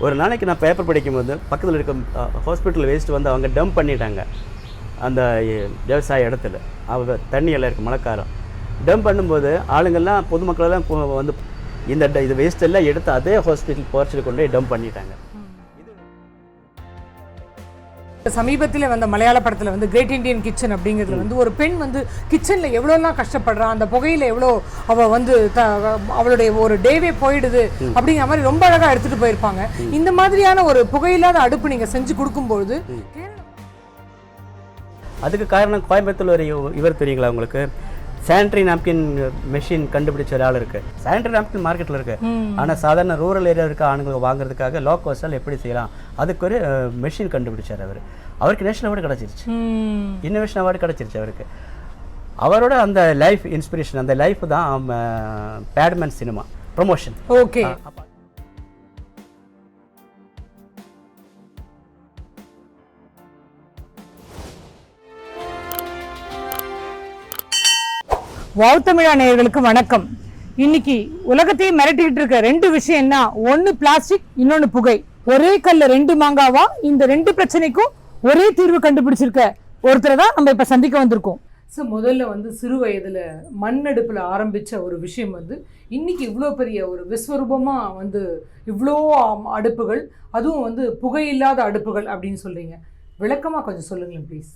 ஒரு நாளைக்கு நான் பேப்பர் படிக்கும்போது பக்கத்தில் இருக்க ஹாஸ்பிட்டல் வேஸ்ட் வந்து அவங்க டம்ப் பண்ணிட்டாங்க அந்த விவசாய இடத்துல. அவங்க தண்ணி எல்லாம் இருக்குது மழைக்காலம். டம்ப் பண்ணும்போது ஆளுங்கள்லாம் பொதுமக்களெல்லாம் வந்து இது வேஸ்ட் எல்லாம் எடுத்து அதே ஹாஸ்பிட்டல் போர்ச்சில் கொண்டு போய் டம்ப் பண்ணிட்டாங்க. சமீபத்தில் வந்த மலையாள படத்தில் வந்து கிரேட் இண்டியன் கிச்சன் அப்படிங்கிறதுல வந்து ஒரு பெண் வந்து கிச்சனில் எவ்வளோலாம் கஷ்டப்படுறான், அந்த புகையில் எவ்வளோ அவள் வந்து அவளுடைய ஒரு டேவே போயிடுது அப்படிங்கிற மாதிரி ரொம்ப அழகாக எடுத்துகிட்டு போயிருப்பாங்க. இந்த மாதிரியான ஒரு புகையில்லாத அடுப்பு நீங்கள் செஞ்சு கொடுக்கும்பொழுது அதுக்கு காரணம் கோயம்புத்தூர் இவர் தெரியுங்களா உங்களுக்கு? சானிட்டரி நாப்கின் மெஷின் கண்டுபிடிச்ச ஒரு ஆள் இருக்குது. சானிட்டரி நாப்கின் மார்க்கெட்டில் இருக்குது. ஆனால் சாதாரண ரூரல் ஏரியா இருக்க ஆணுங்களுக்கு வாங்குறதுக்காக லோ காஸ்டால் எப்படி செய்யலாம் அதுக்கு ஒரு மெஷின் கண்டுபிடிச்சார் அவர். அவருக்கு நேஷனல் அவார்டு கிடச்சிருச்சு, இன்னோவேஷன் அவார்டு கிடச்சிருச்சு அவருக்கு. அவரோட அந்த லைஃப் இன்ஸ்பிரேஷன், அந்த லைஃப் தான் Batman cinema promotion. Okay, wow தமிழா நேயர்களுக்கு வணக்கம். இன்னைக்கு உலகத்தையே மிரட்டிக்கிட்டு இருக்க ரெண்டு விஷயம் என்ன, ஒன்னு பிளாஸ்டிக், இன்னொன்னு புகை. ஒரே கல்ல ரெண்டு மாங்காவா? இந்த ரெண்டு பிரச்சனைக்கும் ஒரே தீர்வு கண்டுபிடிச்சிருக்க ஒருத்தரை தான் நம்ம இப்ப சந்திக்க வந்திருக்கோம். ஸோ முதல்ல வந்து சிறு வயதுல மண்ணடுப்புல ஆரம்பிச்ச ஒரு விஷயம் வந்து இன்னைக்கு இவ்வளோ பெரிய ஒரு விஸ்வரூபமா வந்து இவ்வளோ அடுப்புகள், அதுவும் வந்து புகையில்லாத அடுப்புகள் அப்படின்னு சொல்றீங்க. விளக்கமா கொஞ்சம் சொல்லுங்களேன் ப்ளீஸ்.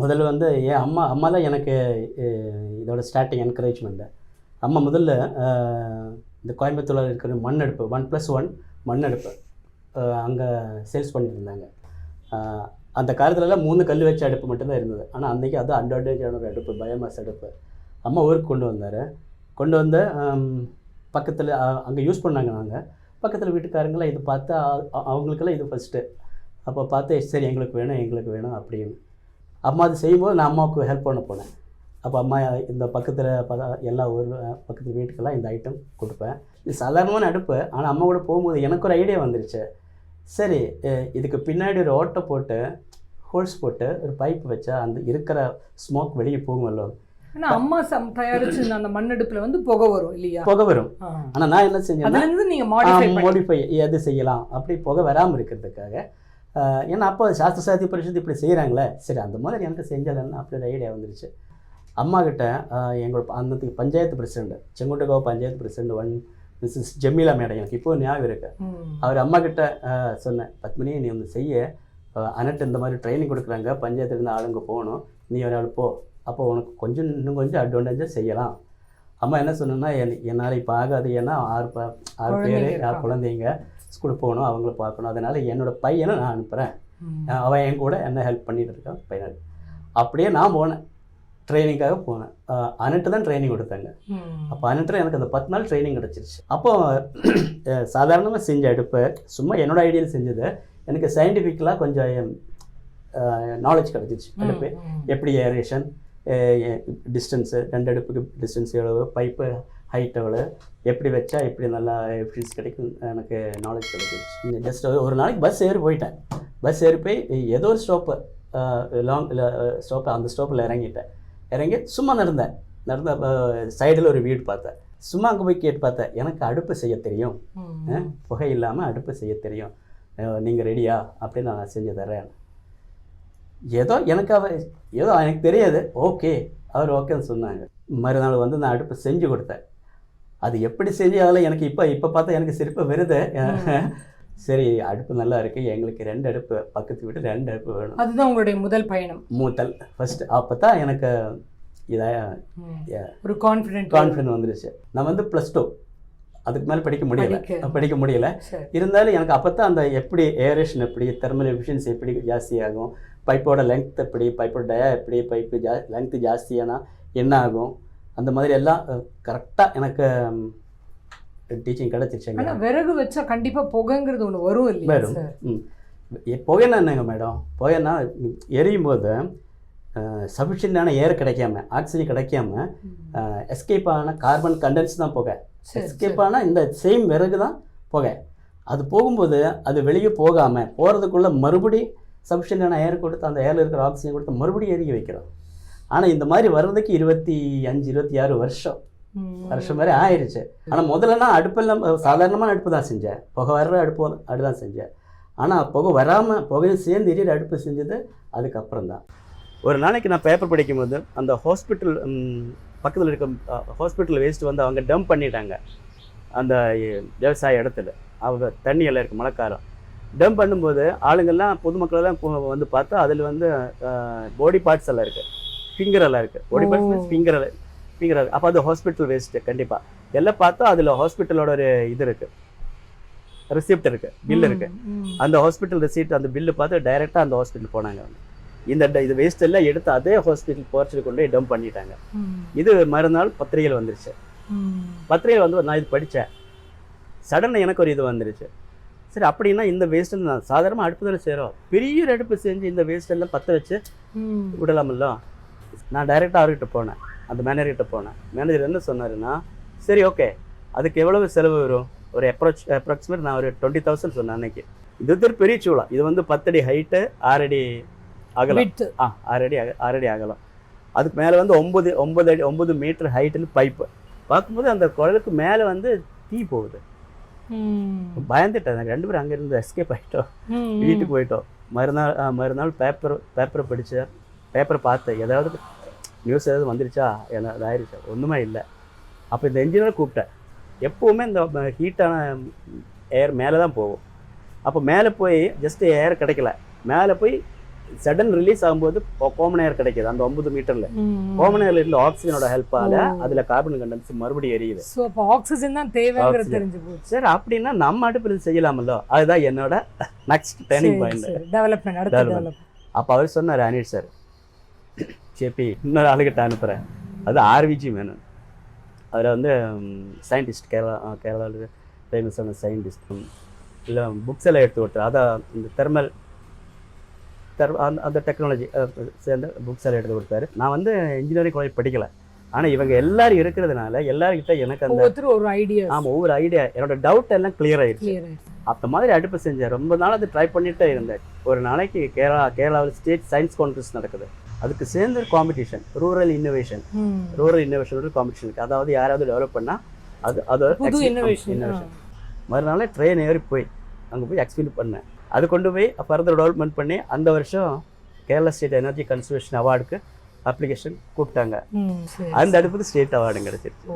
முதல்ல வந்து என் அம்மா தான் எனக்கு இதோட ஸ்டார்டிங் என்கரேஜ்மெண்ட்டு. அம்மா முதல்ல இந்த கோயம்புத்தூரில் இருக்கிற மண்ணடுப்பு 1+1 மண்ணடுப்பு அங்கே சேல்ஸ் பண்ணிட்டு இருந்தாங்க. அந்த காலத்துலலாம் 3 கல் வச்ச அடுப்பு மட்டும்தான் இருந்தது. ஆனால் அன்றைக்கி அது அட்வான்டேஜான ஒரு அடுப்பு, பயோமாஸ் அடுப்பு. அம்மா ஊருக்கு கொண்டு வந்து பக்கத்தில் அங்கே யூஸ் பண்ணாங்க. நாங்கள் பக்கத்தில் வீட்டுக்காரங்களாம் இது பார்த்து அவங்களுக்கெல்லாம் இது ஃபஸ்ட்டு. அப்போ பார்த்து சரி எங்களுக்கு வேணும் அப்படின்னு. அம்மா அது செய்யும்போது நான் அம்மாவுக்கு ஹெல்ப் பண்ண போனேன். அப்போ அம்மா இந்த பக்கத்தில் எல்லா ஊர் பக்கத்து வீட்டுக்கெல்லாம் இந்த ஐட்டம் கொடுப்பேன். இது சாதாரணமான அடுப்பு. ஆனால் அம்மா கூட போகும்போது எனக்கு ஒரு ஐடியா வந்துருச்சு. சரி, இதுக்கு பின்னாடி ஒரு ஓட்டை போட்டு ஹோல்ஸ் போட்டு ஒரு பைப் வச்சா அந்த இருக்கிற ஸ்மோக் வெளியே போகுமല്ലോ. ஆனால் அம்மா தயாரிச்சு அந்த மண்ணடுப்பில் வந்து புகை வரும் இல்லையா? புகை வரும். ஆனால் நான் என்ன செஞ்சேன், நீங்கள் மாடிஃபை எது செய்யலாம் அப்படி புகை வராமல் இருக்கிறதுக்காக. ஏன்னா அப்போ சாஸ்திர சாத்திய பரிஷத்து இப்படி செய்கிறாங்களே, சரி அந்த மாதிரி எனக்கு செஞ்சலன்னு அப்படி ஒரு ஐடியா வந்துருச்சு. அம்மாக்கிட்ட எங்களோட அந்த பஞ்சாயத்து பிரசிடண்ட், செங்குட்டுகாவ் panchayat president Mrs Jameela madam, எனக்கு இப்போ ஞாபகம் இருக்கு. அவர் அம்மாக்கிட்ட சொன்னேன், பத்மினி நீ வந்து செய்ய அனட்டு இந்த மாதிரி ட்ரைனிங் கொடுக்குறாங்க, பஞ்சாயத்துலேருந்து ஆளுங்க போகணும், நீ ஒரு ஆள் போ, அப்போ உனக்கு இன்னும் கொஞ்சம் அட்வான்டேஜாக செய்யலாம். அம்மா என்ன சொன்னோன்னா, என்னால் இப்போ ஆகாது, ஏன்னா 6 பேர் 6 குழந்தைங்க ஸ்கூலுக்கு போகணும், அவங்கள பார்க்கணும், அதனால் என்னோடய பையனை நான் அனுப்புகிறேன், அவன் என் கூட என்ன ஹெல்ப் பண்ணிகிட்டு இருக்கான் பையனை. அப்படியே நான் போனேன், ட்ரைனிங்காக போனேன். அனட்டு தான் ட்ரைனிங் கொடுத்தாங்க. அப்போ அனட்டில் எனக்கு அந்த 10 நாள் ட்ரைனிங் கிடச்சிருச்சு. அப்போது சாதாரணமாக செஞ்ச அடுப்பு, சும்மா என்னோடய ஐடியாவில் செஞ்சது, எனக்கு சயின்டிஃபிக்கலாக கொஞ்சம் நாலேஜ் கிடச்சிருச்சு. அடுப்பு எப்படி ஏரேஷன், டிஸ்டன்ஸு, 2 அடுப்புக்கு டிஸ்டன்ஸ் எவ்வளவு, பைப்பு ஹைட் எவ்வளோ, எப்படி வச்சா எப்படி நல்லா எஃபிஷியன்ஸ் கிடைக்கும், எனக்கு நாலேஜ் கிடைச்சிருச்சு. ஜஸ்ட் ஒரு நாளைக்கு பஸ் ஏறி போயிட்டேன். பஸ் ஏறி போய் ஏதோ ஒரு ஸ்டாப்பு அந்த ஸ்டாப்பில் இறங்கி சும்மா நடந்த சைடில் ஒரு வீடு பார்த்தேன். சும்மா அங்கே போய் கேட்டு பார்த்தேன், எனக்கு அடுப்பு செய்ய தெரியும், புகை இல்லாமல் அடுப்பு செய்ய தெரியும், நீங்கள் ரெடியா அப்படின்னு நான் செஞ்சு தரேன். ஏதோ எனக்கு தெரியாது, ஓகே அவர் ஓகேன்னு சொன்னாங்க. மறுநாள் வந்து நான் அடுப்பு செஞ்சு கொடுத்தேன். அது எப்படி செஞ்சு அதெல்லாம் எனக்கு இப்போ பார்த்தா எனக்கு சிரிப்பு வருது. சரி, அடுப்பு நல்லா இருக்குது, எங்களுக்கு 2 அடுப்பு, பக்கத்து வீட்டு 2 அடுப்பு வேணும். அதுதான் உங்களுடைய முதல் பயணம்? ஃபஸ்ட்டு அப்போ தான் எனக்கு ஒரு கான்ஃபிடென்ட் வந்துருச்சு. நான் வந்து +2, அதுக்கு மேலே படிக்க முடியல. இருந்தாலும் எனக்கு அப்போ தான் அந்த எப்படி ஏரேஷன் எப்படி, தெர்மல் எஃபிஷியன்சி எப்படி ஜாஸ்தி ஆகும், பைப்போட லெங்க் எப்படி, பைப்போட டயா எப்படி, பைப்பு லெங்க்த்து ஜாஸ்தியானா என்ன ஆகும், அந்த மாதிரி எல்லாம் கரெக்டாக எனக்கு டீச்சிங் கிடச்சிருச்சுங்க. விறகு வச்சா கண்டிப்பாக புகைங்கிறது ஒன்று வரும் இல்லையா? வரும். புகைன்னா என்னங்க மேடம், புகைன்னா எரியும் போது சஃபிஷியண்டான ஏர் கிடைக்காம, ஆக்சிஜன் கிடைக்காம எஸ்கேப் ஆன கார்பன் கண்டென்ஸ் தான் புகை. எஸ்கேப் ஆனால் இந்த சேம் விறகு தான் புகை. அது போகும்போது அது வெளியே போகிறதுக்குள்ளே மறுபடி சஃபிஷியண்டான ஏர் கொடுத்து அந்த ஏரில் இருக்கிற ஆக்சிஜன் கொடுத்து மறுபடியும் எரிய வைக்கிறோம். ஆனால் இந்த மாதிரி வர்றதுக்கு 25-26 வருஷம் வருஷம் மாதிரி ஆயிடுச்சு. ஆனால் முதல்லலாம் அடுப்பெல்லாம் சாதாரணமான அடுப்பு தான் செஞ்சேன், புகை வர்ற அடுப்பு தான் செஞ்சேன். ஆனால் புகை வராமல் புகையும் சேர்ந்து எரியிற அடுப்பு செஞ்சது அதுக்கப்புறம் தான். ஒரு நாளைக்கு நான் பேப்பர் படிக்கும்போது அந்த ஹாஸ்பிட்டல் பக்கத்தில் இருக்க ஹாஸ்பிட்டல் வேஸ்ட் வந்து அவங்க டம்ப் பண்ணிட்டாங்க அந்த விவசாய இடத்துல. அவங்க தண்ணி எல்லாம் இருக்குது, மழைக்காலம். டம்ப் பண்ணும்போது ஆளுங்கள்லாம் பொதுமக்களெல்லாம் வந்து பார்த்தா அதில் வந்து பாடி பார்ட்ஸ் எல்லாம் இருக்குது, ஃபிங்கர் எல்லாம் இருக்குது. Body parts means finger. அப்போ அது ஹாஸ்பிட்டல் வேஸ்ட்டு கண்டிப்பாக. எல்லாம் பார்த்தா அதில் ஹாஸ்பிட்டலோட ஒரு இது இருக்குது, ரிசிப்ட் இருக்குது, பில் இருக்குது. அந்த ஹாஸ்பிட்டல் ரிசிப்ட் அந்த பில்லு பார்த்து டைரெக்டாக அந்த ஹாஸ்பிட்டல் போனாங்க. இது வேஸ்ட் எல்லாம் எடுத்து அதே ஹாஸ்பிட்டல் போர்ச்சில் கொண்டு போய் டம்ப் பண்ணிட்டாங்க. இது மறுநாள் பத்திரிகையில் வந்துருச்சு. பத்திரிகையில் வந்து நான் இது படித்தேன். சடனாக எனக்கு ஒரு இது வந்துருச்சு. சரி, அப்படின்னா இந்த வேஸ்ட்டில் நான் சாதாரணமாக அடுப்பு தானே செய்கிறோம், பெரிய அடுப்பு செஞ்சு இந்த வேஸ்ட்டெல்லாம் பற்ற வச்சு விடலாமல்ல. நான் டைரெக்டாக அவர்கிட்ட போனேன், அந்த மேனேஜர்கிட்ட போனேன். மேனேஜர் என்ன சொன்னாருன்னா, சரி ஓகே, அதுக்கு எவ்வளவு செலவு வரும், ஒரு அப்ராக்சிமேட் நான் ஒரு 20,000 சொன்னேன் அன்னைக்கு. இது ஒரு பெரிய சூளம். இது வந்து 10 அடி ஹைட்டு, 6 அடி அகலம். 6 அடி அகலம். அதுக்கு மேலே வந்து 9 மீட்டர் ஹைட்டில் பைப்பு. பார்க்கும்போது அந்த குழலுக்கு மேலே வந்து தீ போகுது. பயந்துட்டேன். நாங்கள் 2 பேரும் அங்கேருந்து எஸ்கேப் ஆகிட்டோம், வீட்டுக்கு போயிட்டோம். மறுநாள் பேப்பரை படித்தேன், பேப்பரை பார்த்தேன், ஏதாவது நியூஸ் ஏதாவது வந்துருச்சா, என்ன இதாயிருச்சா, ஒன்றுமே இல்லை. அப்போ இந்த என்ஜினியரை கூப்பிட்டேன். எப்போவுமே இந்த ஹீட்டான ஏர் மேலே தான் போகும். அப்போ மேலே போய் ஜஸ்ட் ஏர் கிடைக்கல, மேலே போய் சடன் ரிலீஸ் ஆகும்போது காமன் ஏர் கிடைக்கிது. அந்த 9 மீட்டரில் காமன் ஏர்ல இருந்து ஆக்சிஜனோட ஹெல்ப்பால அதில் கார்பன் கண்டென்ஸ் மறுபடியும் எரியுது. ஸோ அப்போ ஆக்சிஜன் தான் தேவைங்கிறது தெரிஞ்சு போச்சு. சரி, அப்படின்னா நம்ம அடுப்பில் செய்யலாமல்லோ, அதுதான் என்னோட நெக்ஸ்ட் டர்னிங் பாயிண்ட், டெவலப்மெண்ட். அப்போ அவர் சொன்னார், அனில் சார், ஜேபி இன்னொரு ஆளுகிட்ட அனுப்புகிறேன், அது ஆர்விஜி மேனன். அதில் வந்து சயின்டிஸ்ட், கேரளாவில் ஃபேமஸான சயின்டிஸ்ட். இல்லை புக்ஸ் எல்லாம் எடுத்து விட்டு அதான் இந்த தெர்மல் அந்த டெக்னாலஜி சேர்ந்த புக்ஸ் எல்லாம் எடுத்து கொடுத்தாரு. நான் வந்து இன்ஜினியரிங் காலேஜ் படிக்கலை, ஆனால் இவங்க எல்லாரும் இருக்கிறதுனால எல்லாருக்கிட்ட எனக்கு அந்த ஒரு ஐடியா, ஆமாம், ஒவ்வொரு ஐடியா, என்னோட டவுட் எல்லாம் கிளியர் ஆயிடுச்சு. அந்த மாதிரி அடுப்பு செஞ்சேன். ரொம்ப நாள் அது ட்ரை பண்ணிகிட்டே இருந்தேன். ஒரு நாளைக்கு கேரளாவில் ஸ்டேட் சயின்ஸ் கான்ஃபரன்ஸ் நடக்குது. அதுக்கு சேர்ந்து காம்படிஷன், ரூரல் இன்னோவேஷன் காம்படிஷன் இருக்குது. அதாவது யாராவது டெவலப் பண்ணால் அது இன்னோவேஷன். மறுநாள் ட்ரெயின் ஏறி போய் அங்கே போய் எக்ஸ்பிளைன் பண்ணேன். அது கொண்டு போய் ஃபர்தர் டெவலப்மெண்ட் பண்ணி அந்த வருஷம் கேரளா ஸ்டேட் எனர்ஜி கன்சர்வேஷன் அவார்டுக்கு அப்ளிகேஷன் கூப்பிட்டாங்க. அந்த அடுப்புக்கு ஸ்டேட் அவார்டும் கிடைச்சிருச்சு.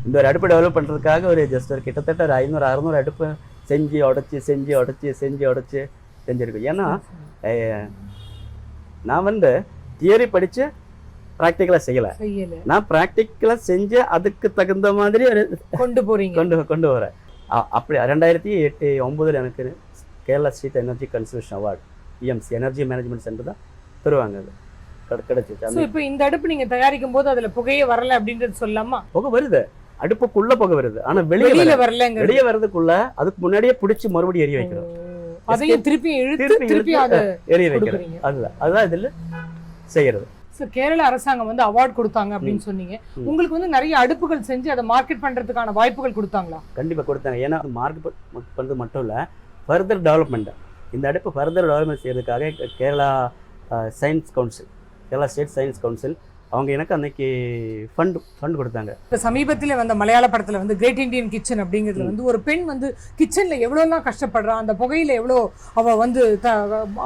இந்த ஒரு அடுப்பு டெவலப் பண்ணுறதுக்காக ஒரு ஜஸ்ட் ஒரு கிட்டத்தட்ட ஒரு 500-600 அடுப்பு செஞ்சு உடச்சி செஞ்சுருக்கோம். ஏன்னா நான் வந்து தியரி படித்து ப்ராக்டிக்கலாக செய்யலை, நான் ப்ராக்டிக்கலாக செஞ்சு அதுக்கு தகுந்த மாதிரி கொண்டு வரேன். அப்படி 2008-09 எனக்கு Kerala state energy conservation award, EMC energy management centre தான் தருவாங்க. அது கிடைச்சிச்சு. இப்போ இந்த அடுப்பு நீங்கள் தயாரிக்கும் போது அதில் புகையே வரல அப்படின்றது சொல்லலாமா? புகை வருது, அடுப்புக்குள்ள புகை வருது, ஆனால் வெளியே வரல. வெளியே வர்றதுக்குள்ள அதுக்கு முன்னாடியே பிடிச்சி மறுபடியும் எரிய வைக்கிறோம், அதையும் திருப்பி எரிய வைக்கிறோம். அதுதான் இதில் செய்யறது. சார், கேரள அரசாங்கம் வந்து அவார்ட் கொடுத்தாங்க அப்படின்னு சொன்னீங்க. உங்களுக்கு வந்து நிறைய அடுப்புகள் செஞ்சு அதை மார்க்கெட் பண்றதுக்கான வாய்ப்புகள் கொடுத்தாங்களா? கண்டிப்பாக கொடுத்தாங்க. ஏன்னா மார்க்கெட் பண்ணுறது மட்டும் இல்லை, ஃபர்தர் டெவலப்மெண்ட், இந்த அடுப்பு ஃபர்தர் டெவலப்மெண்ட் செய்யறதுக்காக கேரளா ஸ்டேட் சயின்ஸ் கவுன்சில் அவங்க எனக்கு அன்னைக்கு ஃபண்ட் கொடுத்தாங்க. இப்போ சமீபத்தில் வந்த மலையாள படத்தில் வந்து கிரேட் இண்டியன் கிச்சன் அப்படிங்கிறதுல வந்து ஒரு பெண் வந்து கிச்சனில் எவ்வளோலாம் கஷ்டப்படுறான், அந்த புகையில் எவ்வளோ அவள் வந்து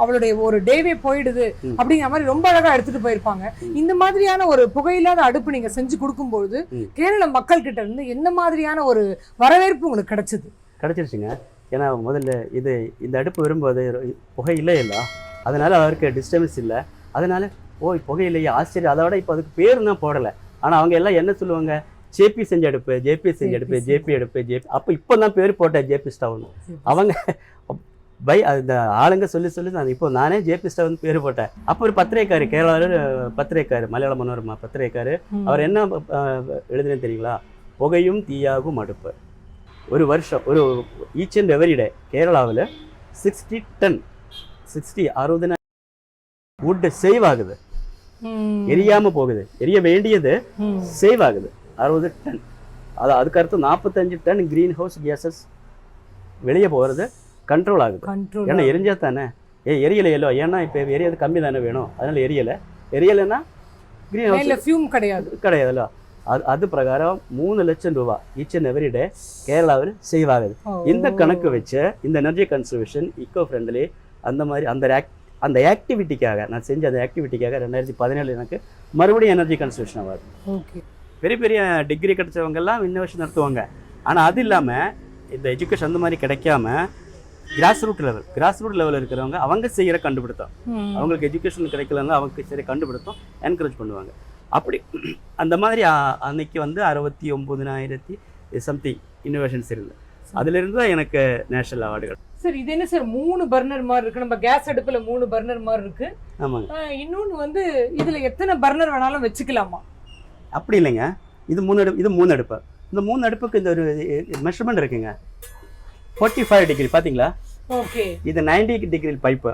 அவளுடைய ஒரு டேவே போயிடுது அப்படிங்கிற மாதிரி ரொம்ப அழகாக எடுத்துகிட்டு போயிருப்பாங்க. இந்த மாதிரியான ஒரு புகையில்லாத அடுப்பு நீங்கள் செஞ்சு கொடுக்கும்போது கேரள மக்கள்கிட்ட இருந்து என்ன மாதிரியான ஒரு வரவேற்பு உங்களுக்கு கிடைச்சிருச்சுங்க? ஏன்னா முதல்ல இந்த அடுப்பு வரும்போது புகை இல்லை, அதனால அவருக்கு டிஸ்டர்பன்ஸ் இல்லை. அதனால புகை இல்லையே, ஆச்சரியம். அதை விட இப்போ அதுக்கு பேர் தான் போடலை. ஆனால் அவங்க எல்லாம் என்ன சொல்லுவாங்க, ஜேபி செஞ்ச அடுப்பு, ஜேபி அடுப்பு. அப்போ இப்போ தான் பேர் போட்டேன் ஜேபி ஸ்டவ்னு. அவங்க அந்த ஆளுங்க சொல்லி நான் இப்போ நானே ஜேபி ஸ்டவ்னு பேர் போட்டேன். அப்போ ஒரு பத்திரிகைக்காரு, கேரளாவில் பத்திரிகைக்காரு, மலையாள மனோரமா பத்திரிகைக்காரு, அவர் என்ன எழுதுனேன்னு தெரியுங்களா, புகையும் தீயாகும் அடுப்பு. ஒரு வருஷம் ஒரு ஈச் அண்ட் எவரி டே கேரளாவில் 60 வுட் சேவ் ஆகுது, எரியாம போகுது. எரிய வேண்டியது சேவ் ஆகுது 60 டன். அதுக்கு அடுத்து 45 டன் கிரீன் ஹவுஸ் கேசஸ் வெளியே போகிறது கண்ட்ரோல் ஆகுது. ஏன்னா எரிஞ்சா தானே, எரியலையோ, ஏன்னா இப்போ எரியது கம்மி தானே வேணும், அதனால எரியலைன்னா கிரீன் ஹவுஸ் கிடையாதுல்ல. அது பிரகாரம் 3 லட்சம் ரூபா ஈச் அண்ட் எவ்ரி டே கேரளாவில் செய்வாங்க. இந்த கணக்கு வச்சு இந்த எனர்ஜி கன்சர்வேஷன் இக்கோ ஃப்ரெண்ட்லி அந்த மாதிரி அந்த ஆக்டிவிட்டிக்காக நான் செஞ்ச அந்த ஆக்டிவிட்டிக்காக 2017 எனக்கு மறுபடியும் எனர்ஜி கன்சர்வேஷன் ஆகாது. பெரிய பெரிய டிகிரி கிடைச்சவங்கெல்லாம் இன்னோவேஷன் நடத்துவாங்க. ஆனால் அது இல்லாமல் இந்த எஜுகேஷன் அந்த மாதிரி கிடைக்காம கிராஸ் ரூட் லெவல் இருக்கிறவங்க அவங்க செய்கிற கண்டுபிடித்தோம். அவங்களுக்கு எஜுகேஷன் கிடைக்கலன்னா அவங்க சரி கண்டுபிடித்தோம் என்கரேஜ் பண்ணுவாங்க. அப்படி அந்த மாதிரி அன்னைக்கு வந்து 69,000 சம்திங் இன்னோவேஷன்ஸ் இருந்தது. அதுலேருந்து தான் எனக்கு நேஷனல் அவார்டுகள். சார் இது என்ன சார் 3 பர்னர் மாதிரி இருக்கு? நம்ம கேஸ் அடுப்புல 3 பர்னர் மாதிரி இருக்கு. ஆமாங்க. இன்னொன்று வந்து இதுல எத்தனை பர்னர் வேணாலும் வச்சுக்கலாமா? அப்படி இல்லைங்க. இது 3 அடுப்பு. இந்த 3 அடுப்புக்கு இந்த ஒரு மெஷர்மெண்ட் இருக்குங்க. 45 டிகிரி பார்த்தீங்களா? ஓகே. இது 90 டிகிரி பைப்பு.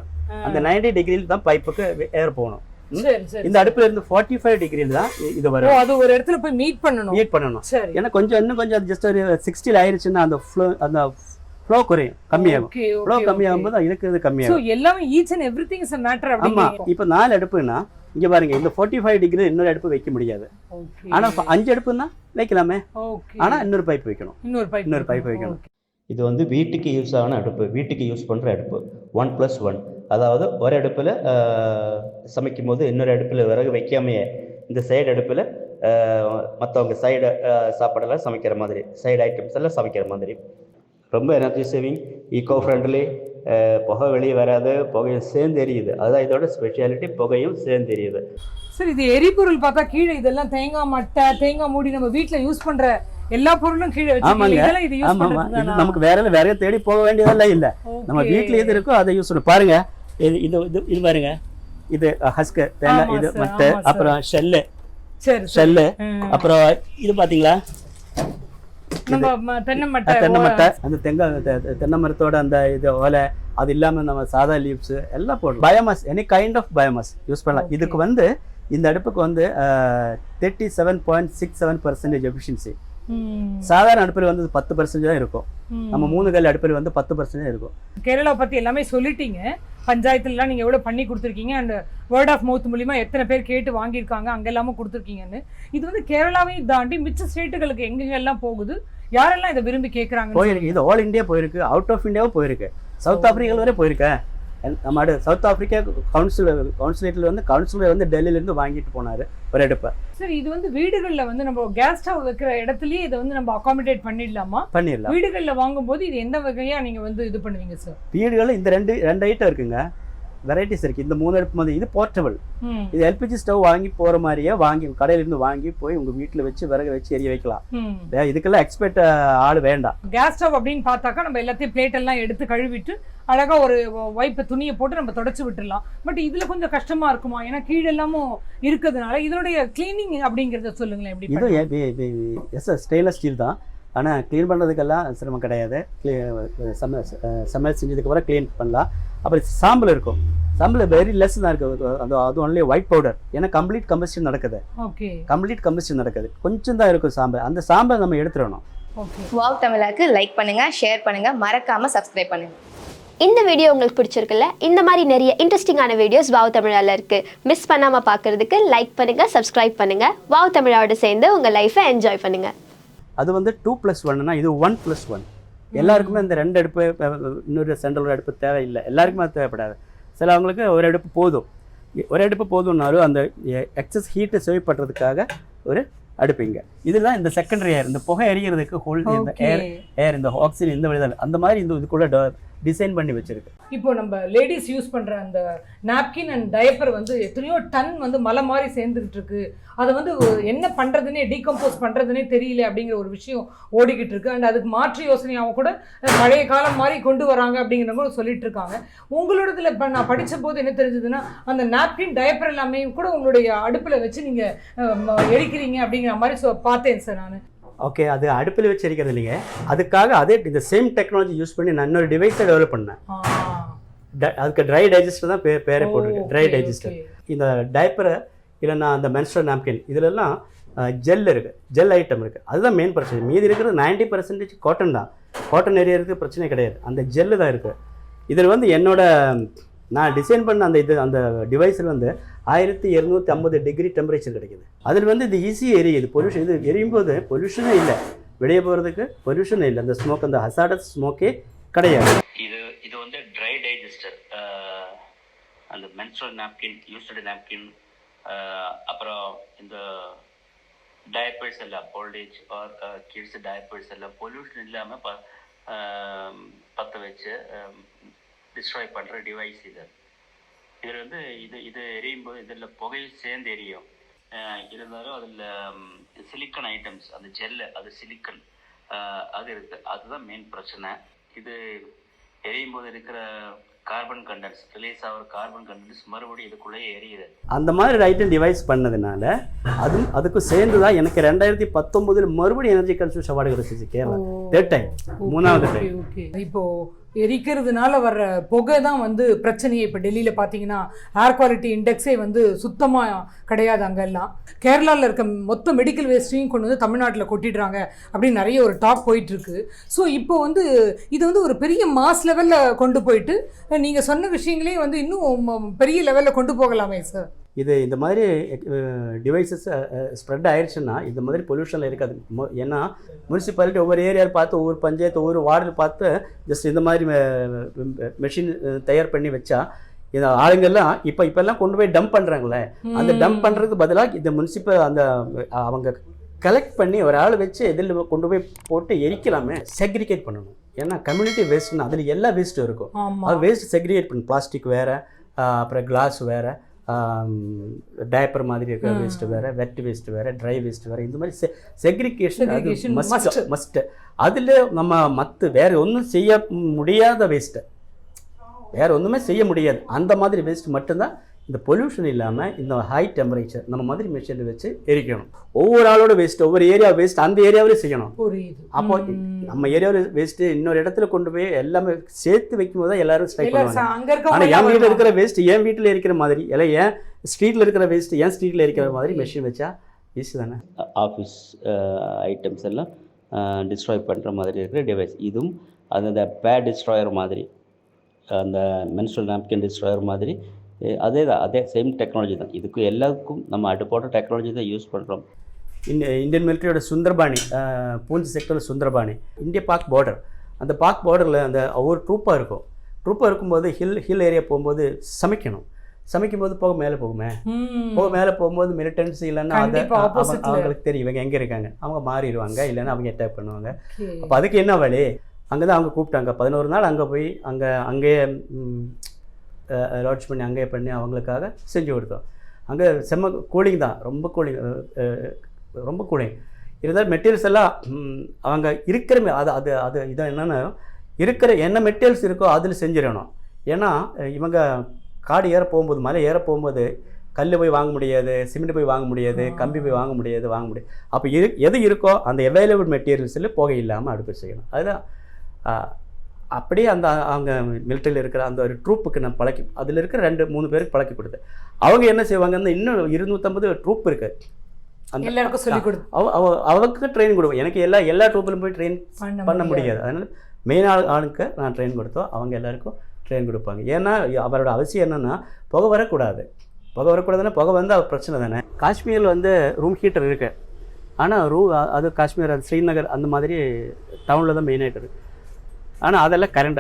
அந்த 90 டிகிரியில் தான் பைப்புக்கு ஏர் போகணும். சரி. இந்த அடுப்புல இருந்து 45 டிகிரியில் தான் இது வரும். அது ஒரு இடத்துல போய் மீட் பண்ணணும். சரி. ஏன்னா இன்னும் கொஞ்சம் ஜஸ்ட் ஒரு 60 ஆயிருச்சுன்னா அந்த ஃப்ளோ குறையும், கம்மியாகும். ஃப்ளோ கம்மியாகும்போது இருக்கிறது கம்மியாகும். ஸோ எல்லாமே each and everything is a matter. ஆமா. இப்போ 4 அடுப்புன்னா இங்க பாருங்க, இந்த 45 டிகிரி இன்னொரு அடுப்பு வைக்க முடியாது. ஆனா 5 அடுப்புன்னா வைக்கலாமே. ஆனா இன்னொரு பைப் வைக்கணும். இன்னொரு பைப் வைக்கணும். இது வந்து வீட்டுக்கு யூஸ் ஆன அடுப்பு, வீட்டுக்கு யூஸ் பண்ணுற அடுப்பு 1+1. அதாவது ஒரு அடுப்பில் சமைக்கும் போது இன்னொரு அடுப்பில் விறகு வைக்காமையே இந்த சைடு அடுப்பில் மற்றவங்க சைடு சாப்பாடெல்லாம் சமைக்கிற மாதிரி, சைடு ஐட்டம்ஸ் எல்லாம் சமைக்கிற மாதிரி. ரொம்ப எனர்ஜி சேவிங், ஈகோ ஃப்ரெண்ட்லி, புகை வெளியே வராது, புகையும் சேர்ந்து எரியுது. அதுதான் இதோட ஸ்பெஷாலிட்டி, புகையும் சேர்ந்து எரியுது. சரி, இது எரிபொருள் பார்த்தா கீழே இதெல்லாம் தேங்காய் மட்டை, தேங்காய் மூடி, நம்ம வீட்டில் யூஸ் பண்ணுற எல்லா பொருளும் கீழே வச்சு நமக்கு வேற தேடி போக வேண்டியதெல்லாம் இல்லை. நம்ம வீட்டில் எது இருக்கோ அதை யூஸ் பண்ண பாருங்க. இது பாருங்க, இது ஹஸ்க் தேங்காய், இது மட்டை, அப்புறம் ஷெல்லு, அப்புறம் இது பாத்தீங்களா தென்னை மட்டை. அந்த தென்னை மரத்தோட அந்த இது ஓலை, அது இல்லாம நம்ம சாதா லீவ்ஸ் எல்லாம் போடலாம். Biomass, any kind of biomass use பண்ணலாம். இதுக்கு வந்து இந்த அடுப்புக்கு வந்து 37.67% எஃபிஷியன்சி. சாதாரண அடுப்பில் வந்து 10% தான் இருக்கும். நம்ம 3 கல் அடுப்பில் வந்து 10% இருக்கும். கேரளா பத்தி எல்லாமே சொல்லிட்டீங்க. பஞ்சாயத்துலாம் நீங்க எவ்வளவு பண்ணி கொடுத்துருக்கீங்க, அண்ட் வேர்ட் ஆஃப் மவுத் மூலியமா எத்தனை பேர் கேட்டு வாங்கியிருக்காங்க, அங்க எல்லாமும் கொடுத்துருக்கீங்கன்னு. இது வந்து கேரளாவையும் தாண்டி மிச்ச ஸ்டேட்டுகளுக்கு எங்கெல்லாம் போகுது, யாரெல்லாம் இதை விரும்பி கேட்குறாங்க? போயிருக்கு. இது ஆல் இந்தியா போயிருக்கு, அவுட் ஆஃப் இந்தியாவும் போயிருக்கு, சவுத் ஆப்பிரிக்கா வரை போயிருக்கேன். நம்ம சவுத் ஆப்பிரிக்கா கவுன்சிலேட்டில் வந்து கவுன்சிலர் வந்து டெல்லியிலேருந்து வாங்கிட்டு போனார் ஒரு அடுப்பை. சரி, இது வந்து வீடுகளில் வந்து நம்ம கேஸ் ஸ்டவ் வைக்கிற இடத்துலயே இதை வந்து நம்ம அகாமடேட் பண்ணிடலாமா? பண்ணிடலாம். வீடுகளில் வாங்கும்போது இது எந்த வகையாக நீங்கள் வந்து இது பண்ணுவீங்க சார்? வீடுகளில் இந்த ரெண்டு ஐட்டம் இருக்குங்க, வெரைட்டிஸ் இருக்கு. இந்த 3 அடுப்பு மாதிரி இது போர்ட்டபிள். இது எல்பிஜி ஸ்டவ் வாங்கி போற மாதிரியே கடையில இருந்து வாங்கி போய் உங்க வீட்டுல வச்சு விறகு வச்சு எரிய வைக்கலாம். இதுக்கெல்லாம் எக்ஸ்பர்ட் ஆள் வேண்டாம். கேஸ் ஸ்டவ் அப்படின்னு பார்த்தாக்கா நம்ம எல்லாத்தையும் பிளேட் எல்லாம் எடுத்து கழுவிட்டு அழகா ஒரு வைப்ப துணியை போட்டு நம்ம தொடச்சு விட்டுடலாம். பட் இதுல கொஞ்சம் கஷ்டமா இருக்குமா? ஏன்னா கீழே எல்லாமும் இருக்கிறதுனால இதனுடைய கிளீனிங் அப்படிங்கறத சொல்லுங்களேன். எப்படி? இது ஸ்டெயின்லெஸ் ஸ்டீல் தான். ஆனால் க்ளீன் பண்ணுறதுக்கெல்லாம் சிரமம் கிடையாது. சமையல் செஞ்சதுக்கப்புறம் க்ளீன் பண்ணலாம். அப்புறம் சாம்பல் இருக்கும், சாம்பல் வெரி லெஸ் தான் இருக்குது. அது ஒன்லி ஒயிட் பவுடர். ஏன்னா கம்ப்ளீட் கம்பஸ்டன் நடக்குது. கம்ப்ளீட் கம்பஸ்டன் நடக்குது, கொஞ்சம் தான் இருக்கும் சாம்பல். அந்த சாம்பல் நம்ம எடுத்துடணும். வாவ் தமிழாக்கு லைக் பண்ணுங்க, ஷேர் பண்ணுங்க, மறக்காம சப்ஸ்கிரைப் பண்ணுங்க. இந்த வீடியோ உங்களுக்கு பிடிச்சிருக்குல்ல? இந்த மாதிரி நிறைய இன்ட்ரெஸ்டிங்கான வீடியோஸ் வாவ் தமிழால இருக்கு. மிஸ் பண்ணாம பார்க்கறதுக்கு லைக் பண்ணுங்க, சப்ஸ்கிரைப் பண்ணுங்க. வாவ் தமிழாவோட சேர்ந்து உங்க லைஃபை என்ஜாய் பண்ணுங்க. அது வந்து 2+1னா இது 1+1. எல்லாருக்குமே இந்த 2 அடுப்பு, இன்னொரு சென்ட்ரல் அடுப்பு தேவையில்லை. எல்லாருக்குமே அது தேவைப்படாது. சில அவங்களுக்கு ஒரு அடுப்பு போதும். ஒரு அடுப்பு போதும்னாலும் அந்த எக்ஸஸ் ஹீட்டை சேவ் பண்ணுறதுக்காக ஒரு அடுப்பு இங்கே. இதுதான் இந்த செகண்டரி ஏர், இந்த புகை எரிகிறதுக்கு ஹோல், இந்த ஏர் இந்த ஆக்சிஜன் இந்த விதம் அந்த மாதிரி இந்த இதுக்குள்ள டிசைன் பண்ணி வச்சிருக்கு. இப்போ நம்ம லேடிஸ் யூஸ் பண்ற அந்த நாப்கின் அண்ட் டயப்பர் வந்து எத்தனையோ டன் வந்து மலை மாதிரி சேர்ந்துக்கிட்டு இருக்கு. அதை வந்து என்ன பண்றதுன்னே, டீகம்போஸ் பண்றதுன்னே தெரியல அப்படிங்கிற ஒரு விஷயம் ஓடிக்கிட்டு இருக்கு. அண்ட் அதுக்கு மாற்று யோசனையாகவும் கூட பழைய காலம் மாதிரி கொண்டு வராங்க அப்படிங்கிற கூட சொல்லிட்டு இருக்காங்க. உங்களோடதுல இப்போ நான் படித்த போது என்ன தெரிஞ்சதுன்னா, அந்த நாப்கின் டயப்பர் எல்லாமே கூட உங்களுடைய அடுப்பில் வச்சு நீங்க எரிக்கிறீங்க அப்படிங்கிற மாதிரி பார்த்தேன் சார் நான். ஓகே, அது அடுப்பில் வச்சு எரிக்கிறது இல்லைங்க. அதுக்காக அதே இந்த சேம் டெக்னாலஜி யூஸ் பண்ணி நான் இன்னொரு டிவைஸை டெவலப் பண்ணேன். அதுக்கு ட்ரை டைஜஸ்டர் தான் பேரே போட்டிருக்கேன், ட்ரை டைஜஸ்டர். இந்த டைப்பரை இல்லைன்னா அந்த மென்ஸ்ட்ரல் நாப்கின் இதிலெல்லாம் ஜெல் இருக்குது, ஜெல் ஐட்டம் இருக்குது. அதுதான் மெயின் பிரச்சனை. மீதி இருக்கிறது 90% காட்டன் தான். காட்டன் எரியறதுக்கு பிரச்சனை கிடையாது, அந்த ஜெல்லு தான் இருக்குது. இதில் வந்து என்னோட நான் டிசைன் பண்ண அந்த டிவைஸில் வந்து 1250 டிகிரி டெம்பரேச்சர் கிடைக்குது. அதில் வந்து இது ஈஸியாக எரியுது. பொல்யூஷன் இது எரியும் போது பொல்யூஷனே இல்லை, வெளியே போகிறதுக்கு பொல்யூஷனே இல்லை, அந்த ஸ்மோக் அந்த ஹசார்டஸ் ஸ்மோக்கே கிடையாது. இது வந்து ட்ரை டைஜஸ்டர், அந்த மென்ஸ்ட்ரல் நாப்கின், யூஸ்டு நாப்கின், அப்புறம் இந்த டயப்பர்ஸ் எல்லாம் ஓல்டேஜ் ஆர் கிட்ஸ் டயப்பர்ஸ் எல்லாம் பொல்யூஷன் இல்லாமல் பற்ற வச்சு டிஸ்ட்ராய் பண்ணுற டிவைஸ் இது. இதில் வந்து இது எரியும் போது இதில் புகை சேர்ந்து எரியும். இருந்தாலும் அதில் சிலிக்கன் ஐட்டம்ஸ், அந்த ஜெல்லு, அது சிலிக்கன் அது இருக்குது. அதுதான் மெயின் பிரச்சனை. இது எரியும் போது இருக்கிற கார்பன் கண்டென்ட்ஸ், ரிலீஸ் ஆகிற கார்பன் கண்டென்ட்ஸ் மறுபடியும் இதுக்குள்ளேயே எரியுது. அந்த மாதிரி ஐட்டம் டிவைஸ் பண்ணதுனால அதுக்கும் சேர்ந்து தான் எனக்கு 2019 மறுபடியும் எனர்ஜி கன்சர்வேஷன் அவார்டு கிடைச்சிச்சு கேரளா. தேர்ட் டைம், 3வது டைம். இப்போ எரிக்கிறதுனால வர்ற புகை தான் வந்து பிரச்சனையே. இப்போ டெல்லியில் பார்த்தீங்கன்னா ஏர் குவாலிட்டி இண்டெக்ஸே வந்து சுத்தமாக கிடையாது. அங்கெல்லாம் கேரளாவில் இருக்க மொத்த மெடிக்கல் வேஸ்ட்டையும் கொண்டு வந்து தமிழ்நாட்டில் கொட்டிடுறாங்க அப்படின்னு நிறைய ஒரு டாக் போயிட்டுருக்கு. ஸோ இப்போ வந்து இது வந்து ஒரு பெரிய மாஸ் லெவலில் கொண்டு போயிட்டு நீங்கள் சொன்ன விஷயங்களையும் வந்து இன்னும் பெரிய லெவலில் கொண்டு போகலாமே சார். இந்த மாதிரி டிவைசஸ் ஸ்ப்ரெட் ஆயிடுச்சுன்னா இந்த மாதிரி பொல்யூஷனில் இருக்காது. ஏன்னா முனிசிபாலிட்டி ஒவ்வொரு ஏரியாவில் பார்த்து, ஒவ்வொரு பஞ்சாயத்து, ஒவ்வொரு வார்டில் பார்த்து ஜஸ்ட் இந்த மாதிரி மெஷின் தயார் பண்ணி வச்சா இந்த ஆளுங்கெல்லாம் இப்போல்லாம் கொண்டு போய் டம்ப் பண்ணுறாங்களே, அந்த டம்ப் பண்ணுறதுக்கு பதிலாக இந்த முனிசிபல் அவங்க கலெக்ட் பண்ணி ஒரு ஆள் வச்சு இதில் கொண்டு போய் போட்டு எரிக்கலாமே. செக்ரிகேட் பண்ணணும். ஏன்னா கம்யூனிட்டி வேஸ்ட்னா அதில் எல்லா வேஸ்ட்டும் இருக்கும். அது வேஸ்ட் செக்ரிகேட் பண்ணணும். பிளாஸ்டிக் வேறு, அப்புறம் கிளாஸ் வேறு, டயப்பர் மாதிரி இருக்கிற வேஸ்ட்டு வேறு, வெட் வேஸ்ட்டு வேறு, ட்ரை வேஸ்ட்டு வேறு, இந்த மாதிரி செக்ரிகேஷன் மஸ்ட்டு. அதில் நம்ம வேறு ஒன்றும் செய்ய முடியாத வேஸ்ட்டு, வேறு ஒன்றுமே செய்ய முடியாது, அந்த மாதிரி வேஸ்ட் மட்டும்தான் இந்த பொல்யூஷன் இல்லாமல் இந்த ஹை டெம்பரேச்சர் நம்ம மாதிரி மிஷினில் வச்சு எரிக்கணும். ஒவ்வொரு ஆளோட வேஸ்ட், ஒவ்வொரு ஏரியா வேஸ்ட் அந்த ஏரியாவிலே செய்யணும். அப்போ நம்ம ஏரியாவில் வேஸ்ட்டு இன்னொரு இடத்துல கொண்டு போய் எல்லாமே சேர்த்து வைக்கும் போது தான் எல்லாரும் ஸ்ட்ரைக் பண்ணுவாங்க. ஆனால் என் வீட்டில் இருக்கிற வேஸ்ட் என் வீட்டில் இருக்கிற மாதிரி, இல்லை என் ஸ்ட்ரீட்டில் இருக்கிற வேஸ்ட் என் ஸ்ட்ரீட்டில் இருக்கிற மாதிரி மெஷின் வச்சா ஈஸி தானே. ஆஃபீஸ் ஐட்டம்ஸ் எல்லாம் டிஸ்ட்ராய் பண்ணுற மாதிரி இருக்கிற டிவைஸ். இதுவும் அந்த பேட் டிஸ்ட்ராயர் மாதிரி, அந்த மென்ஸ்ட்ரல் நாப்கின் டிஸ்ட்ராயர் மாதிரி அதே சேம் டெக்னாலஜி தான். இதுக்கு எல்லாருக்கும் நம்ம அடுப்போட டெக்னாலஜி தான் யூஸ் பண்ணுறோம். இந்தியன் மிலிட்டரியோட சுந்தர்பாணி, பூஞ்ச் செக்டரில் சுந்தர்பாணி, இந்திய பாக் பார்டர், அந்த பாக் பார்டரில் அந்த ஒவ்வொரு ட்ரூப்பாக இருக்கும்போது ஹில் ஏரியா போகும்போது சமைக்கும்போது போக மேலே போகும்போது மிலிட்டன்ஸ் இல்லைன்னா அவங்களுக்கு தெரியும் இவங்க எங்கே இருக்காங்க, அவங்க மாறிடுவாங்க, இல்லைன்னா அவங்க அட்டாக் பண்ணுவாங்க. அப்போ அதுக்கு என்ன வழி? அங்கே தான் அவங்க கூப்பிட்டாங்க. 11 நாள் அங்கே போய் அங்கேயே லாட்ச் பண்ணி அங்கேயே பண்ணி அவங்களுக்காக செஞ்சு கொடுத்தோம். அங்கே செம்ம கூலிங் தான், ரொம்ப கூலிங் இருந்தாலும் மெட்டீரியல்ஸ் எல்லாம் அவங்க இருக்கிற இதை என்னென்னா இருக்கிற என்ன மெட்டீரியல்ஸ் இருக்கோ அதில் செஞ்சிடணும். ஏன்னா இவங்க காடு ஏற போகும்போது, மலை ஏற போகும்போது கல் போய் வாங்க முடியாது, சிமெண்ட் போய் வாங்க முடியாது, கம்பி போய் வாங்க முடியாது. அப்போ எது இருக்கோ அந்த அவைலபிள் மெட்டீரியல்ஸில் புகை இல்லாமல் அடுப்பு செய்யணும். அதுதான் அப்படியே அவங்க மிலிட்டரியில் இருக்கிற அந்த ஒரு ட்ரூப்புக்கு நான் அதில் இருக்கிற 2-3 பேருக்கு பழக்கி கொடுத்தேன். அவங்க என்ன செய்வாங்கன்னா இன்னும் 250 ட்ரூப் இருக்குது, அந்த எல்லாருக்கும் சொல்லி அவங்களுக்கு ட்ரெயின் கொடுப்போம். எனக்கு எல்லா ட்ரூப்பிலும் போய் ட்ரெயின் பண்ண முடியாது. அதனால் மெயின் ஆளுக்கு நான் ட்ரெயின் கொடுத்தோம், அவங்க எல்லாருக்கும் ட்ரெயின் கொடுப்பாங்க. ஏன்னா அவரோட அவசியம் என்னென்னா புகை வரக்கூடாதுன்னா புகை வந்து அது பிரச்சனை தானே. காஷ்மீரில் வந்து ரூம் ஹீட்டர் இருக்குது, ஆனால் அது காஷ்மீர், அது ஸ்ரீநகர் அந்த மாதிரி டவுனில் தான் மெயினாகிட்டு இருக்குது. ஆனால் அதெல்லாம் கரண்ட்.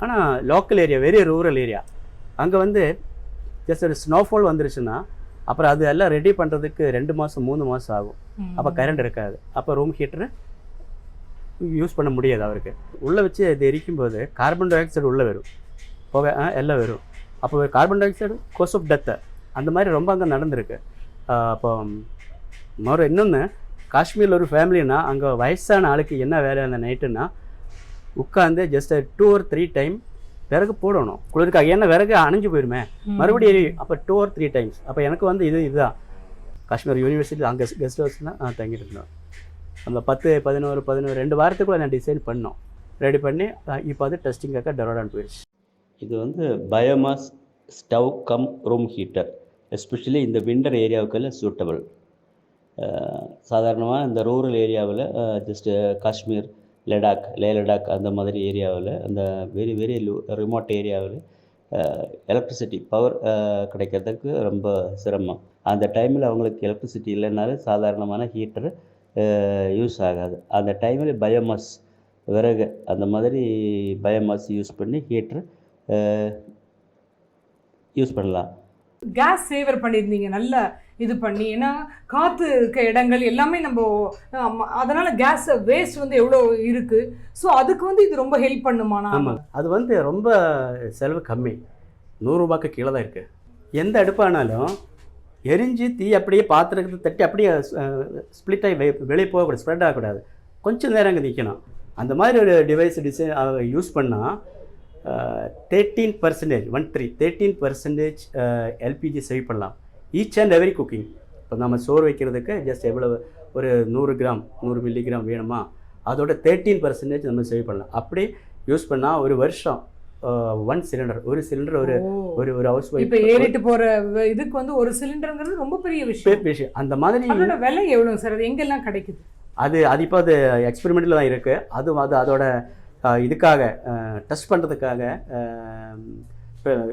ஆனால் local area, very rural area, அங்கே வந்து ஜஸ்ட் ஒரு ஸ்னோஃபால் வந்துருச்சுன்னா அப்புறம் அது எல்லாம் ரெடி பண்ணுறதுக்கு 2 மாதம் 3 மாதம் ஆகும். அப்போ கரண்ட் இருக்காது. அப்போ ரூம் ஹீட்டரு யூஸ் பண்ண முடியாது. அவருக்கு உள்ளே வச்சு இது எரிக்கும்போது கார்பன் டை ஆக்சைடு உள்ளே வரும், புகை எல்லாம் வரும். அப்போ carbon dioxide goes of death அந்த மாதிரி ரொம்ப அங்கே நடந்திருக்கு. அப்போ இன்னொன்று, காஷ்மீரில் ஒரு ஃபேமிலின்னா அங்கே வயசான ஆளுக்கு என்ன வேலை அந்த நைட்டுன்னா உட்காந்து ஜஸ்ட் 2 or 3 டைம் விறகு போடணும் குளிருக்காக. ஏன்னா விறகு அணைஞ்சு போயிருமே, மறுபடியும் எரியும். அப்போ 2 or 3 டைம்ஸ். அப்போ எனக்கு வந்து இதுதான் காஷ்மீர் யூனிவர்சிட்டியில் அங்கே கெஸ்ட் ஹவுஸ் தான் நான் தங்கிட்டு இருந்தோம். அந்த 10, 11, 2 வாரத்துக்குள்ளே நான் டிசைன் பண்ணோம், ரெடி பண்ணி இப்போ அது டெஸ்டிங்காக டெவலப்மெண்ட் போயிடுச்சு. இது வந்து biomass stove come room heater, especially இந்த விண்டர் ஏரியாவுக்கெல்லாம் சூட்டபிள். சாதாரணமாக இந்த ரூரல் ஏரியாவில் ஜஸ்ட்டு காஷ்மீர், லே லடாக் அந்த மாதிரி ஏரியாவில், அந்த வெரி ரிமோட் ஏரியாவில் எலக்ட்ரிசிட்டி பவர் கிடைக்கிறதுக்கு ரொம்ப சிரமம். அந்த டைமில் அவங்களுக்கு எலக்ட்ரிசிட்டி இல்லைனாலும் சாதாரணமான ஹீட்டர் யூஸ் ஆகாது. அந்த டைமில் பயோமாஸ் விறகு அந்த மாதிரி பயோமாஸ் யூஸ் பண்ணி ஹீட்ரு யூஸ் பண்ணலாம். கேஸ் சேவர் பண்ணியிருந்தீங்க நல்லா இது பண்ணி, ஏன்னா காற்று இருக்க இடங்கள் எல்லாமே நம்ம அதனால் கேஸ் வேஸ்ட் வந்து எவ்வளோ இருக்குது. ஸோ அதுக்கு வந்து இது ரொம்ப ஹெல்ப் பண்ணுமாண்ணா? ஆமாம், அது வந்து ரொம்ப செலவு கம்மி, 100 ரூபாய்க்கு கீழே தான் இருக்குது. எந்த அடுப்பானாலும் எரிஞ்சு தீ அப்படியே பாத்திரத்தை தட்டி அப்படியே ஸ்ப்ளிட் ஆகி வெளியே போகக்கூடாது, ஸ்ப்ரெட் ஆகக்கூடாது, கொஞ்சம் நேரம் அங்கே நிற்கணும். அந்த மாதிரி ஒரு டிசைன் யூஸ் பண்ணால் 13% எல்பிஜி சேவ் பண்ணலாம். Each and every cooking. இப்போ நம்ம சோறு வைக்கிறதுக்கு ஜஸ்ட் எவ்வளவு ஒரு 100 கிராம் 100 மில்லிகிராம் வேணுமா, அதோட 13% நம்ம சேவ் பண்ணலாம். அப்படி யூஸ் பண்ணால் ஒரு வருஷம் 1 சிலிண்டர் ஒரு ஒரு ஹவுஸ் ஒய்ஃப் இப்போ ஏறிட்டு போகிற இதுக்கு வந்து ஒரு சிலிண்டருங்கிறது ரொம்ப பெரிய விஷயம். அந்த மாதிரி விலை எவ்வளோ சார்? அது எங்கெல்லாம் கிடைக்குது? அது இப்போ அது எக்ஸ்பெரிமெண்ட்டில் தான் இருக்குது. அது அதோட இதுக்காக டெஸ்ட் பண்ணுறதுக்காக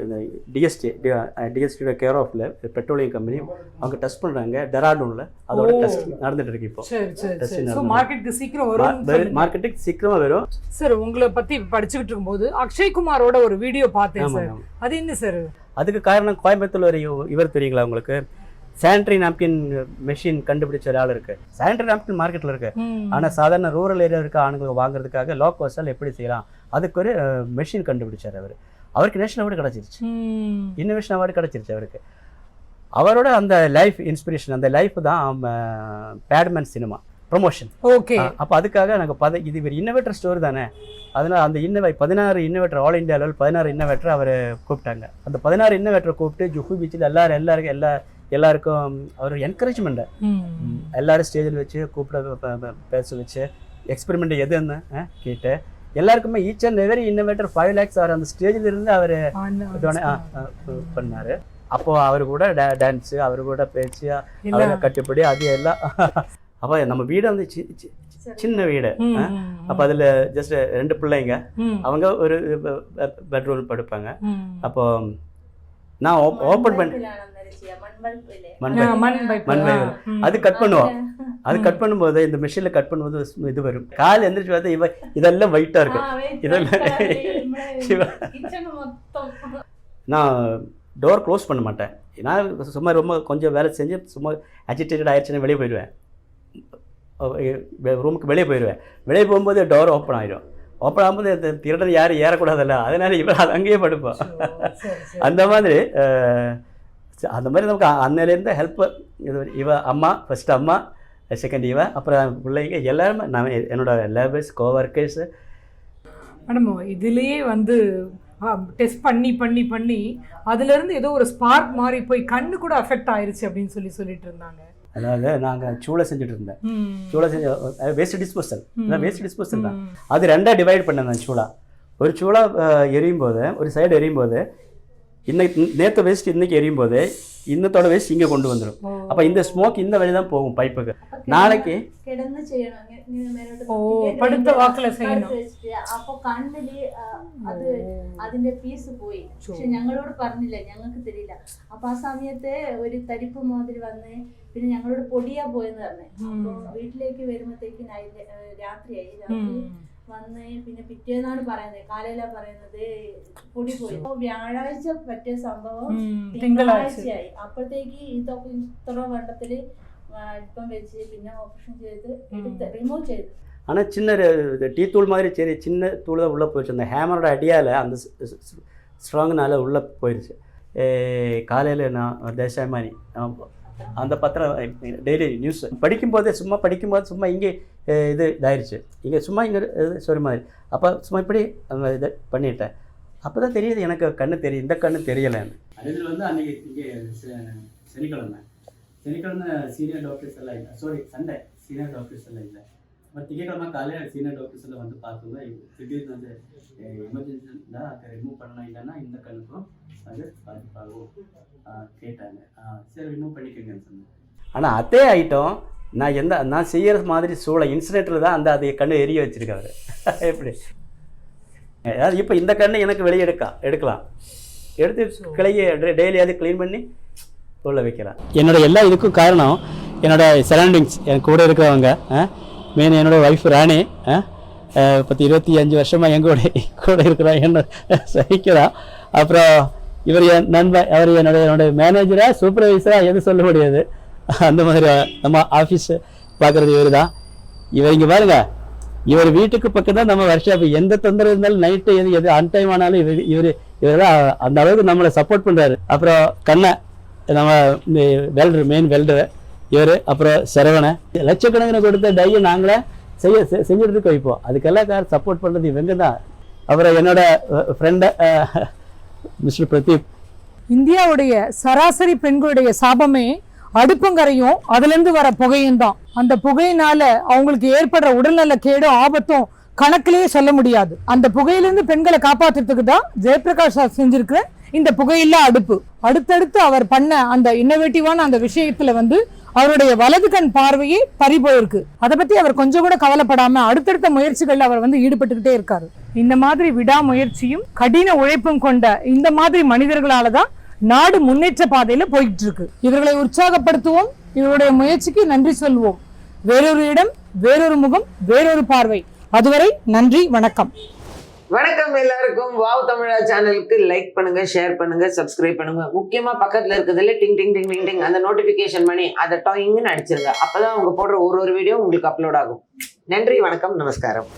இந்த டிஎஸ்டியோட கேர் ஆஃபில் பெட்ரோலியம் கம்பெனி அவங்க டெஸ்ட் பண்ணுறாங்க டெராடூனில். அதோட டெஸ்ட் நடந்துட்டு இருக்கு இப்போ. மார்க்கெட்டுக்கு சீக்கிரம் வரும். மார்க்கெட்டுக்கு சீக்கிரமாக வரும். சார் உங்களை பற்றி படிச்சுக்கிட்டு இருக்கும்போது அக்ஷய்குமாரோட ஒரு வீடியோ பார்த்தேன் சார். அது என்ன சார்? அதுக்கு காரணம் கோயம்புத்தூர் ஒரு இவர் தெரியுங்களா உங்களுக்கு? சானிட்டரி நாப்கின் மெஷின் கண்டுபிடிச்ச ஒரு ஆள் இருக்குது. சானிட்டரி நாப்கின் மார்க்கெட்டில் இருக்குது. ஆனால் சாதாரண ரூரல் ஏரியா இருக்க ஆணுங்களுக்கு வாங்குறதுக்காக லோ காஸ்டால் எப்படி செய்யலாம் அதுக்கு ஒரு மெஷின் கண்டுபிடிச்சார் அவர். அவருக்கு நேஷனல் அவார்டு கிடச்சிருச்சு, இன்னோவேஷன் அவார்டு கிடச்சிருச்சு அவருக்கு. அவரோட அந்த லைஃப் இன்ஸ்பிரேஷன், அந்த லைஃப் தான் பேட்மேன் சினிமா ப்ரொமோஷன். ஓகே. அப்போ அதுக்காக நாங்கள் இது ஒரு இன்னோவேட்டர் ஸ்டோர் தானே, அதனால் அந்த 16 innovator all India level 16 innovator அவர் கூப்பிட்டாங்க. அந்த 16 இன்னோவேட்டரை கூப்பிட்டு ஜுஹு பீச்சில் எல்லாருக்கும் அவர் என்கரேஜ்மெண்ட்டை எல்லாரும் ஸ்டேஜில் வச்சு கூப்பிட பேச வச்சு எக்ஸ்பெரிமெண்ட் எதுன்னு கேட்டு எல்லாருக்குமே each and every innovator 5 lakhs அவர் அந்த ஸ்டேஜில் இருந்து அவர் பண்ணார். அப்போது அவர் கூட டான்ஸு, அவர் கூட பேச்சு, அவர் கட்டுப்படி அது எல்லாம். அப்போ நம்ம வீடு வந்து சின்ன வீடு. அப்போ அதில் ஜஸ்ட் 2 பிள்ளைங்க, அவங்க ஒரு பெட்ரூம் படுப்பாங்க. அப்போ நான் ஓப்பன் பண்ணி அது கட் பண்ணுவோம். அது கட் பண்ணும்போது இந்த மிஷினில் கட் பண்ணும்போது இது வரும். கால் எந்திரிச்சு பார்த்தா இதெல்லாம் ஒயிட்டாக இருக்கும். இதெல்லாம் நான் டோர் க்ளோஸ் பண்ண மாட்டேன். நான் சும்மா ரொம்ப கொஞ்சம் வேலை செஞ்சு சும்மா அஜிடேட்டட் ஆயிடுச்சுன்னா வெளியே போயிடுவேன், ரூமுக்கு வெளியே போயிடுவேன். வெளியே போகும்போது டோர் ஓப்பன் ஆகிடும். ஓப்பன் ஆகும்போது இந்த திருடன் யாரும் ஏறக்கூடாதுல்ல, அதனால அது அங்கேயே படுப்போம். அந்த மாதிரி நமக்கு அன்னையிலேருந்து ஹெல்ப். அம்மா ஃபஸ்ட்டு, அம்மா செகண்ட் அப்புறம் பிள்ளைங்க எல்லாருமே நான் என்னோட லேபர்ஸ் கோவர்க்கர்ஸு. மேடம் இதுலேயே வந்து டெஸ்ட் பண்ணி அதுலேருந்து ஏதோ ஒரு ஸ்பார்க் மாதிரி போய் கண்ணு கூட அஃபெக்ட் ஆயிடுச்சு அப்படின்னு சொல்லிட்டு இருந்தாங்க. அதாவது நாங்கள் சூளை செஞ்சுட்டு இருந்தேன். சூளை செஞ்சு வேஸ்ட் டிஸ்போசல் தான். அது 2ஆக டிவைட் பண்ணேன் நான். ஒரு சூளா எரியும் போது ஒரு சைடு எரியும் போது நேற்று வேஸ்ட் இன்னைக்கு எரியும் போது இன்னத்தோட வேஸ்ட் இங்கே கொண்டு வந்துடும். அப்போ இந்த ஸ்மோக் இந்த வழி தான் போகும் பைப்புக்கு. நாளைக்கு പടുത്ത വാക്കിലെ ചെയ്യണം. അപ്പൊ കണ്ണില് അത് അതിന്റെ പീസ് പോയി. പക്ഷെ ഞങ്ങളോട് പറഞ്ഞില്ല, ഞങ്ങൾക്ക് തരില്ല. അപ്പൊ ആ സമയത്ത് ഒരു തരിപ്പ് മാതിരി വന്ന് പിന്നെ ഞങ്ങളോട് പൊടിയാ പോയെന്ന് പറഞ്ഞേ. അപ്പൊ വീട്ടിലേക്ക് വരുമ്പോഴത്തേക്ക് രാത്രിയായി. രാത്രി വന്ന് പിന്നെ പിറ്റേന്നാണ് പറയുന്നത്, കാലയിലാ പറയുന്നത് പൊടി പോയി. അപ്പൊ വ്യാഴാഴ്ച പറ്റിയ സംഭവം തിങ്കളാഴ്ചയായി. അപ്പോഴത്തേക്ക് ഇതൊക്കെ ഇത്ര വണ്ടത്തില് ഇപ്പം വെച്ച് പിന്നെ ഓപ്പറേഷൻ ചെയ്ത് എടുത്ത് റിമൂവ് ചെയ്തു. ஆனால் சின்ன டீ தூள் மாதிரி சரி சின்ன தூள் தான் உள்ளே போயிடுச்சு. அந்த ஹேமரோட அடியால் அந்த ஸ்ட்ராங்குனால உள்ளே போயிடுச்சு. காலையில் நான் தேசாயமானி அந்த பத்திரம் டெய்லி நியூஸ் படிக்கும்போது சும்மா இங்கே இதாயிருச்சு. இங்கே சும்மா இங்கே சொரி மாதிரி. அப்போ சும்மா இப்படி இதை பண்ணிட்டேன். அப்போ தான் தெரியுது எனக்கு கண்ணு தெரியும், இந்த கண்ணு தெரியலைன்னு. அதில் வந்து அன்றைக்கி இங்கே சனிக்கிழமை சீனியர் டாக்டர்ஸ் எல்லாம் இல்லை. சண்டே சீனியர் டாக்டர்ஸ் எல்லாம் இல்லை. பட் திங்கக்கிழமை காலையில் சீனியர் டாக்டர்ஸ் எல்லாம் வந்து பார்த்தோம்னா திடீர்னு வந்து எமர்ஜென்சி தான் அதை ரிமூவ் பண்ணலாம், இல்லைன்னா இந்த கண்ணுக்கும் அது பாதிப்பாகும் கேட்டாங்க. சரி ரிமூவ் பண்ணிக்கோங்கன்னு சொன்னேன். ஆனால் அதே ஐட்டம் நான் செய்கிற மாதிரி சூளை இன்சிடென்ட்டில் தான் அதை கண்ணு எரிய வச்சுருக்காரு. எப்படி அதாவது இப்போ இந்த கண்ணு எனக்கு வெளியே எடுக்கலாம். எடுத்து கிளையை டெய்லி அது க்ளீன் பண்ணி உள்ள வைக்கிறேன். என்னோட எல்லா இதுக்கும் காரணம் என்னோட சரௌண்டிங்ஸ், என் கூட இருக்கிறவங்க. மெயின் என்னோட ஒய்ஃப் ராணி, 25 வருஷமாக கூட இருக்கிறான், என்ன சகிக்கிறான். அப்புறம் இவர் என் நண்பன், அவர் என்னோட மேனேஜராக சூப்பர்வைசராக எதுவும் சொல்ல முடியாது. அந்த மாதிரி நம்ம ஆஃபீஸ் பார்க்குறது இவர் தான். இவர் இங்கே பாருங்க, இவர் வீட்டுக்கு பக்கம் தான் நம்ம ஒர்க் ஷாப். எந்த தொந்தரவு இருந்தாலும் நைட்டு எது அன்டைம் ஆனாலும் இவர் தான் அந்த அளவுக்கு நம்மளை சப்போர்ட் பண்ணுறாரு. அப்புறம் கண்ணை நம்ம வெல்டர், மெயின் வெல்டர் இவர். அப்புறம் சரவணை, லட்சக்கணக்கில் கொடுத்த டையை நாங்களே செஞ்சுட்டு இருக்க வைப்போம். அதுக்கெல்லாம் சப்போர்ட் பண்ணுறது இவங்க தான். அப்புறம் என்னோட ஃப்ரெண்டு மிஸ்டர் பிரதீப். இந்தியாவுடைய சராசரி பெண்களுடைய சாபமே அடுப்பங்கரையும் அதுலேருந்து வர புகையும் தான். அந்த புகையினால அவங்களுக்கு ஏற்படுற உடல்நல கேடும் ஆபத்தும் கணக்கிலேயே சொல்ல முடியாது. அந்த புகையிலிருந்து பெண்களை காப்பாற்றுறதுக்கு தான் ஜெயபிரகாஷ் சார் செஞ்சிருக்கிற இந்த புகையில்லா அடுப்பு. அடுத்தடுத்து அவர் பண்ண அந்த இன்னோவேட்டிவான அந்த விஷயத்துல அவருடைய வலது கண் பார்வையே பறி போயிருக்கு. அதை பத்தி அவர் கொஞ்சம் கூட கவலைப்படாம அடுத்தடுத்த முயற்சிகள்ல அவர் ஈடுபட்டுக்கிட்டே இருக்காரு. இந்த மாதிரி விடாமுயற்சியும் கடின உழைப்பும் கொண்ட இந்த மாதிரி மனிதர்களால தான் நாடு முன்னேற்ற பாதையில போயிட்டு இருக்கு. இவர்களை உற்சாகப்படுத்துவோம், இவருடைய முயற்சிக்கு நன்றி சொல்வோம். வேறொரு இடம், வேறொரு முகம், வேறொரு பார்வை. அதுவரை நன்றி, வணக்கம். வணக்கம் எல்லாருக்கும். வாவ் தமிழா சேனலுக்கு லைக் பண்ணுங்க, ஷேர் பண்ணுங்க, சப்ஸ்கிரைப் பண்ணுங்க. முக்கியமா பக்கத்துல இருக்கிறதுல டிங் டிங் டிங் டிங் டிங் அந்த நோட்டிபிகேஷன் பண்ணி அதை டாயிங்னு அடிச்சிருங்க. அப்பதான் அவங்க போடுற ஒரு வீடியோ உங்களுக்கு அப்லோட் ஆகும். நன்றி, வணக்கம், நமஸ்காரம்.